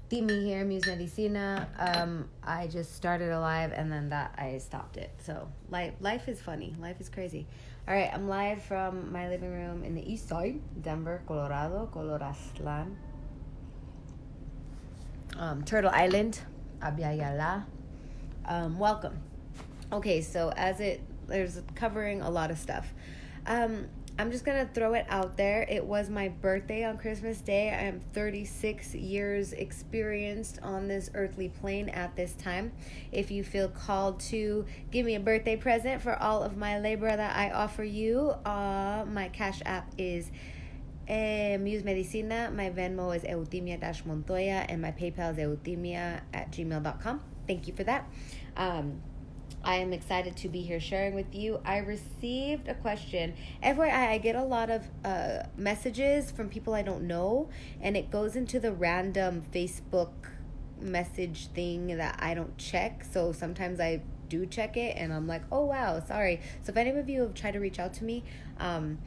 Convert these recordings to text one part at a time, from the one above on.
Timmy here, Muse Medicina. I just started a live and then that I stopped it. So life is funny. Life is crazy. All right, I'm live from my living room in the east side, Denver, Colorado, Colorazlan. Turtle Island, Abiyala. Welcome. Okay, so there's covering a lot of stuff. I'm just going to throw it out there. It was my birthday on Christmas Day. I am 36 years experienced on this earthly plane at this time. If you feel called to give me a birthday present for all of my labor that I offer you, my Cash App is Muse Medicina. My Venmo is Eutimia-Montoya, and my PayPal is eutimia@gmail.com. Thank you for that. I am excited to be here sharing with you. I received a question. FYI, I get a lot of messages from people I don't know, and it goes into the random Facebook message thing that I don't check. So sometimes I do check it, and I'm like, oh, wow, sorry. So if any of you have tried to reach out to me and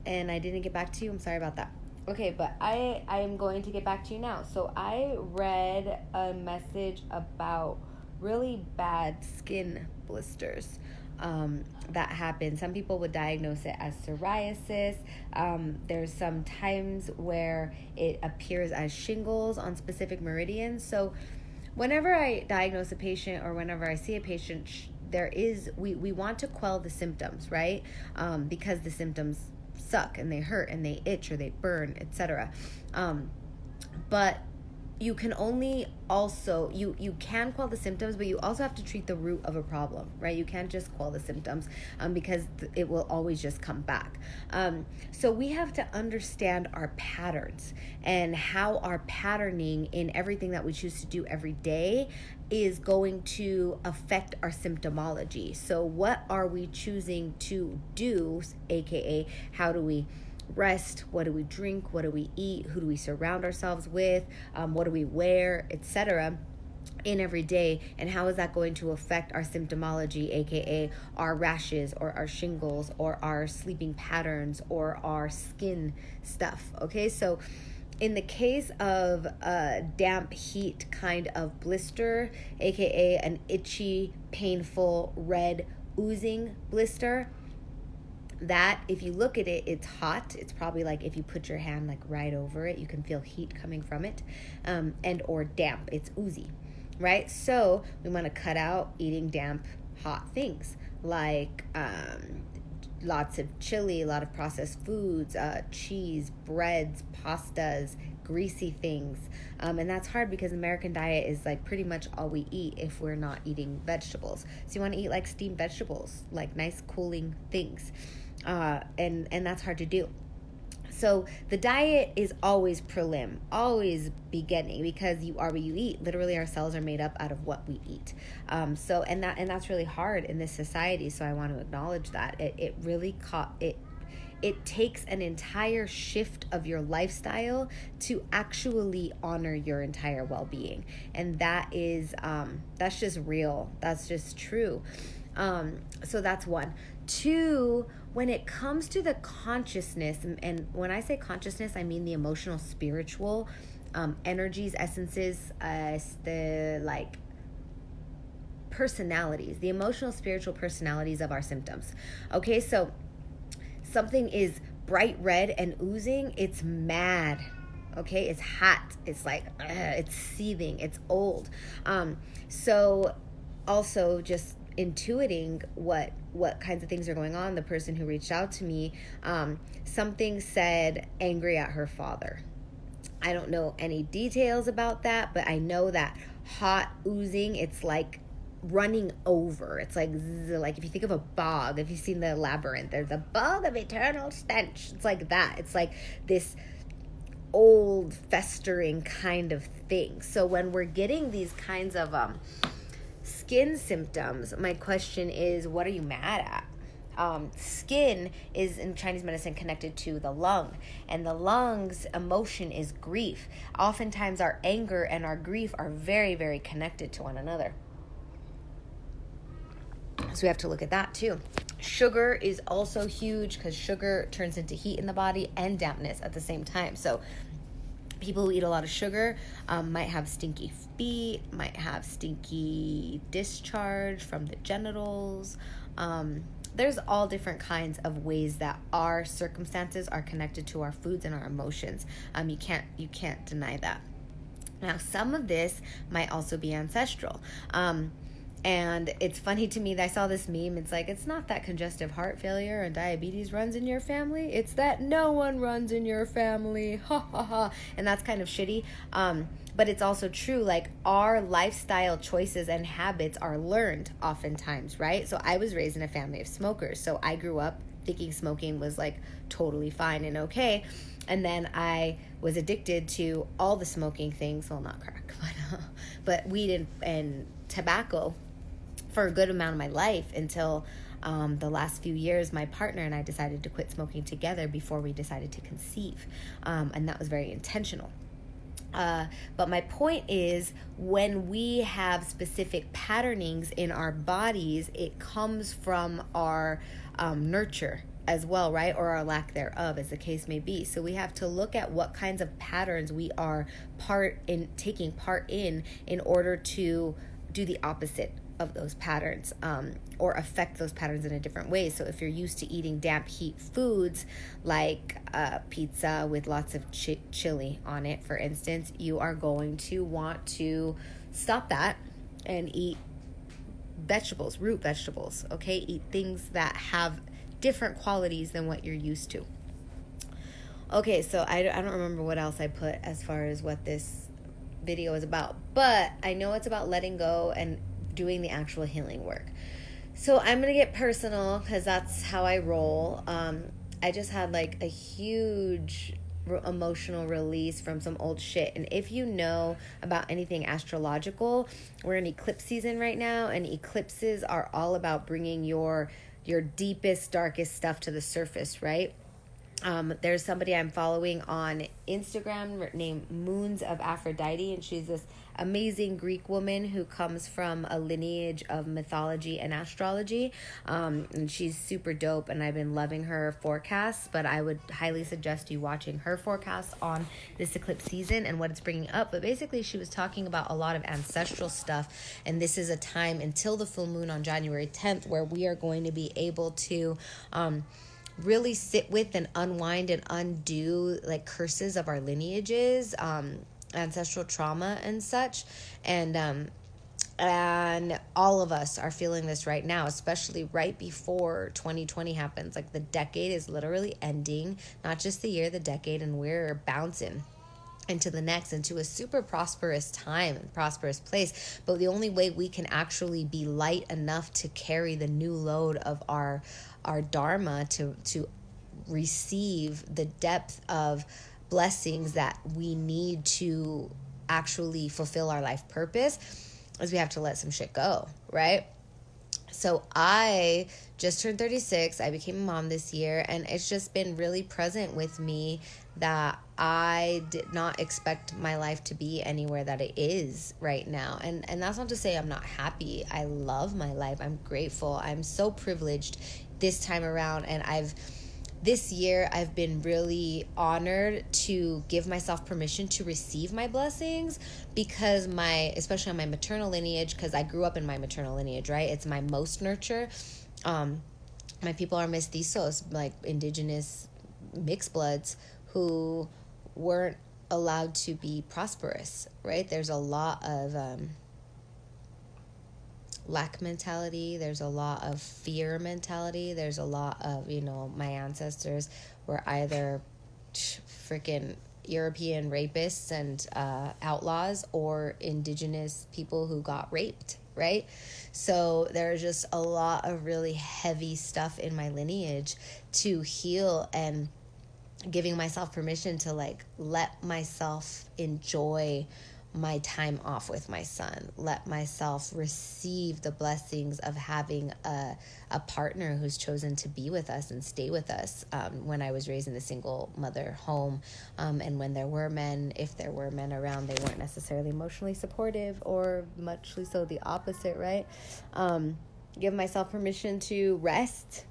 I didn't get back to you, I'm sorry about that. Okay, but I am going to get back to you now. So I read a message about really bad skin blisters that happen. Some people would diagnose it as psoriasis. There's some times where it appears as shingles on specific meridians. So whenever I diagnose a patient or whenever I see a patient, we want to quell the symptoms, right? Because the symptoms suck and they hurt and they itch or they burn, etc. But you can only also, you can quell the symptoms, but you also have to treat the root of a problem, right? You can't just quell the symptoms because it will always just come back. So we have to understand our patterns and how our patterning in everything that we choose to do every day is going to affect our symptomology. So what are we choosing to do, aka how do we rest, what do we drink, what do we eat, who do we surround ourselves with, what do we wear, etc. in every day, and how is that going to affect our symptomology, aka our rashes or our shingles or our sleeping patterns or our skin stuff. Okay, so in the case of a damp heat kind of blister, aka an itchy, painful, red, oozing blister, that if you look at it, it's hot. It's probably like if you put your hand like right over it, you can feel heat coming from it, and or damp, it's oozy, right? So we want to cut out eating damp, hot things like lots of chili, a lot of processed foods, cheese, breads, pastas, greasy things. And that's hard because American diet is like pretty much all we eat if we're not eating vegetables. So you want to eat like steamed vegetables, like nice cooling things. And that's hard to do. So the diet is always prelim, always beginning, because you are what you eat. Literally, our cells are made up out of what we eat. And that's really hard in this society. So I want to acknowledge that it really it takes an entire shift of your lifestyle to actually honor your entire well-being, and that is that's just real. That's just true. So that's one. Two, when it comes to the consciousness, and when I say consciousness, I mean the emotional, spiritual energies, essences, the like personalities, the emotional, spiritual personalities of our symptoms. Okay, so something is bright red and oozing, it's mad. Okay, it's hot. It's like, it's seething. It's old. So also just intuiting what kinds of things are going on. The person who reached out to me, something said angry at her father. I don't know any details about that, but I know that hot oozing, it's like running over. It's like if you think of a bog, if you've seen the Labyrinth, there's a bog of eternal stench. It's like that. It's like this old festering kind of thing. So when we're getting these kinds of skin symptoms, my question is, what are you mad at? Skin is in Chinese medicine connected to the lung, and the lungs emotion is grief. Oftentimes our anger and our grief are very, very connected to one another. So we have to look at that too. Sugar is also huge because sugar turns into heat in the body and dampness at the same time. So People who eat a lot of sugar might have stinky feet, might have stinky discharge from the genitals. There's all different kinds of ways that our circumstances are connected to our foods and our emotions. You can't deny that. Now, some of this might also be ancestral. And it's funny to me that I saw this meme. It's like, it's not that congestive heart failure and diabetes runs in your family. It's that no one runs in your family. Ha ha ha. And that's kind of shitty. But it's also true. Like, our lifestyle choices and habits are learned oftentimes, right? So I was raised in a family of smokers. So I grew up thinking smoking was like totally fine and okay. And then I was addicted to all the smoking things. Well, not crack, but weed and tobacco for a good amount of my life until the last few years. My partner and I decided to quit smoking together before we decided to conceive. And that was very intentional. But my point is, when we have specific patternings in our bodies, it comes from our nurture as well, right? Or our lack thereof, as the case may be. So we have to look at what kinds of patterns we are taking part in order to do the opposite of those patterns, or affect those patterns in a different way. So if you're used to eating damp heat foods like pizza with lots of chili on it, for instance, you are going to want to stop that and eat vegetables, root vegetables, okay? Eat things that have different qualities than what you're used to. Okay, so I don't remember what else I put as far as what this video is about, but I know it's about letting go and doing the actual healing work. So I'm gonna get personal because that's how I roll. I just had like a huge emotional release from some old shit. And if you know about anything astrological, we're in eclipse season right now, and eclipses are all about bringing your deepest, darkest stuff to the surface, right? There's somebody I'm following on Instagram named Moons of Aphrodite, and she's this amazing Greek woman who comes from a lineage of mythology and astrology, and she's super dope, and I've been loving her forecasts. But I would highly suggest you watching her forecasts on this eclipse season and what it's bringing up. But basically, she was talking about a lot of ancestral stuff, and this is a time until the full moon on January 10th where we are going to be able to really sit with and unwind and undo like curses of our lineages, ancestral trauma and such. And all of us are feeling this right now, especially right before 2020 happens. Like, the decade is literally ending, not just the year, the decade, and we're bouncing into the next, into a super prosperous time and prosperous place. But the only way we can actually be light enough to carry the new load of our dharma to receive the depth of blessings that we need to actually fulfill our life purpose is we have to let some shit go, right? So I just turned 36. I became a mom this year, and it's just been really present with me that I did not expect my life to be anywhere that it is right now. And that's not to say I'm not happy. I love my life. I'm grateful. I'm so privileged this time around, and this year I've been really honored to give myself permission to receive my blessings, because especially on my maternal lineage, because I grew up in my maternal lineage, right? It's my most nurture. My people are mestizos, like indigenous mixed bloods who weren't allowed to be prosperous, right? There's a lot of lack mentality. There's a lot of fear mentality. There's a lot of, my ancestors were either freaking European rapists and outlaws, or indigenous people who got raped, right? So there's just a lot of really heavy stuff in my lineage to heal, and giving myself permission to let myself enjoy my time off with my son, let myself receive the blessings of having a partner who's chosen to be with us and stay with us. When I was raised in a single mother home, and when there were men, if there were men around, they weren't necessarily emotionally supportive, or muchly so the opposite, right? Give myself permission to rest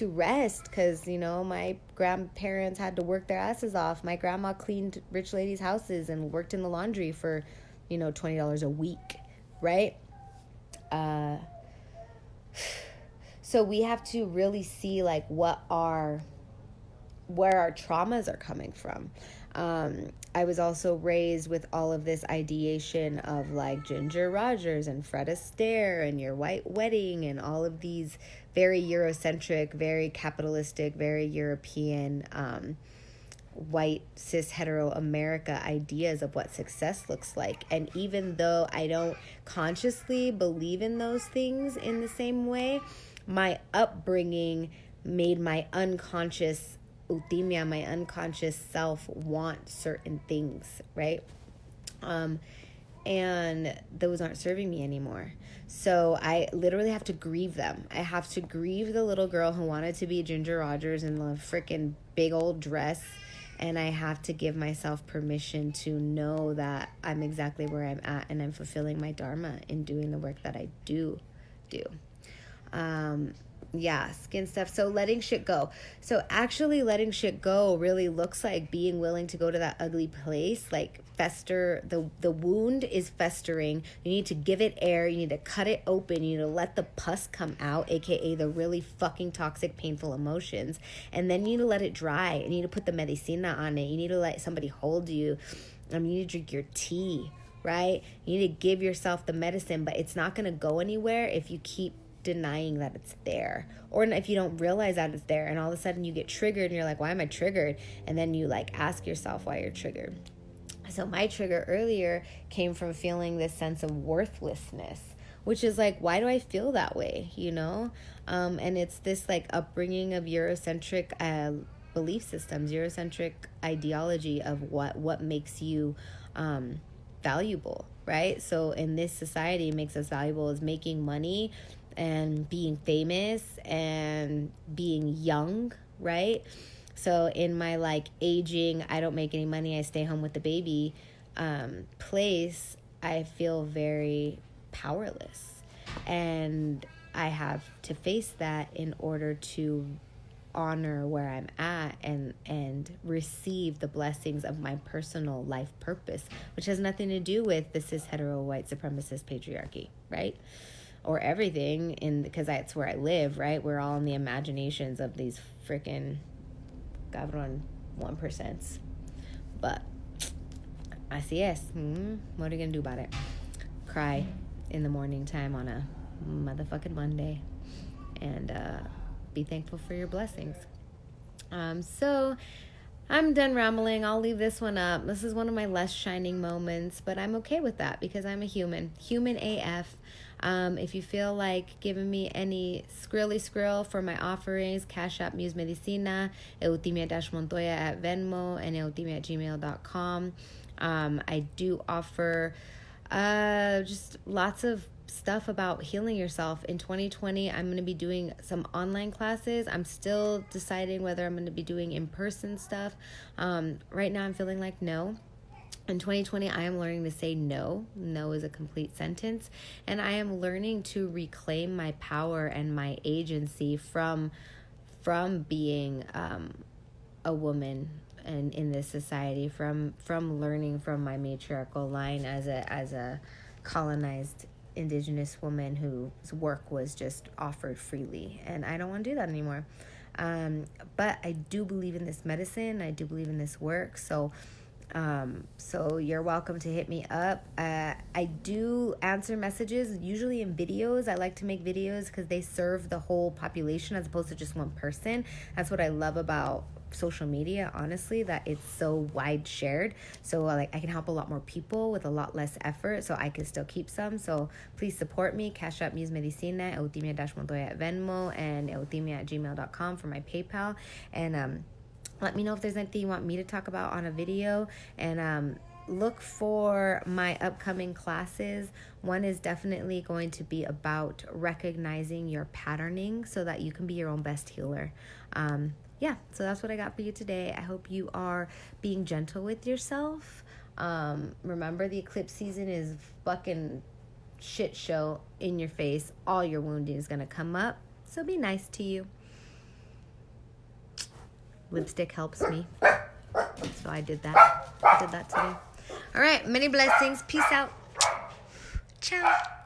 rest, because, you know, my grandparents had to work their asses off. My grandma cleaned rich ladies' houses and worked in the laundry for, you know, $20 a week, right? So we have to really see, like, where our traumas are coming from. I was also raised with all of this ideation of, like, Ginger Rogers and Fred Astaire and Your White Wedding and all of these very Eurocentric, very capitalistic, very European, white, cis, hetero America ideas of what success looks like. And even though I don't consciously believe in those things in the same way, my upbringing made my unconscious Utimia, my unconscious self, want certain things, right? And those aren't serving me anymore. So I literally have to grieve them. I have to grieve the little girl who wanted to be Ginger Rogers in the freaking big old dress. And I have to give myself permission to know that I'm exactly where I'm at and I'm fulfilling my dharma in doing the work that I do. Yeah, skin stuff. So letting shit go. So actually letting shit go really looks like being willing to go to that ugly place, like fester. The wound is festering. You need to give it air. You need to cut it open. You need to let the pus come out, aka the really fucking toxic, painful emotions. And then you need to let it dry. You need to put the medicina on it. You need to let somebody hold you. You need to drink your tea, right? You need to give yourself the medicine, but it's not going to go anywhere if you keep denying that it's there, or if you don't realize that it's there, and all of a sudden you get triggered and you're like, why am I triggered? And then you like ask yourself why you're triggered. So my trigger earlier came from feeling this sense of worthlessness, which is like, why do I feel that way, you know? And it's this like upbringing of Eurocentric belief systems, Eurocentric ideology of what makes you valuable, right? So in this society, makes us valuable is making money and being famous and being young, right? So in my like aging, I don't make any money, I stay home with the baby place, I feel very powerless. And I have to face that in order to honor where I'm at and receive the blessings of my personal life purpose, which has nothing to do with the cis hetero white supremacist patriarchy, right? Or everything, because that's where I live, right? We're all in the imaginations of these freaking cabron 1%. But así es. What are you gonna do about it? Cry in the morning time on a motherfucking Monday and be thankful for your blessings. So I'm done rambling. I'll leave this one up. This is one of my less shining moments, but I'm okay with that because I'm a human AF. If you feel like giving me any skrill for my offerings, Cash App Muse Medicina, Eutimia-Montoya at Venmo, and eutimia@gmail.com. I do offer just lots of stuff about healing yourself. In 2020, I'm going to be doing some online classes. I'm still deciding whether I'm going to be doing in-person stuff. Right now, I'm feeling like no. In 2020, I am learning to say no. No is a complete sentence. And I am learning to reclaim my power and my agency from being a woman and in this society, from learning from my matriarchal line as a colonized indigenous woman whose work was just offered freely. And I don't want to do that anymore. But I do believe in this medicine. I do believe in this work. So you're welcome to hit me up. I do answer messages, usually in videos. I like to make videos because they serve the whole population as opposed to just one person. That's what I love about social media, honestly, that it's so wide shared. So like I can help a lot more people with a lot less effort, so I can still keep some. So please support me. Cash App Muse Medicina, Eutimia-Montoya at Venmo, and eutimia@gmail.com for my PayPal. And let me know if there's anything you want me to talk about on a video. And look for my upcoming classes. One is definitely going to be about recognizing your patterning so that you can be your own best healer. Yeah, so that's what I got for you today. I hope you are being gentle with yourself. Remember, the eclipse season is fucking shit show in your face. All your wounding is going to come up. So be nice to you. Lipstick helps me. So I did that. I did that today. All right. Many blessings. Peace out. Ciao.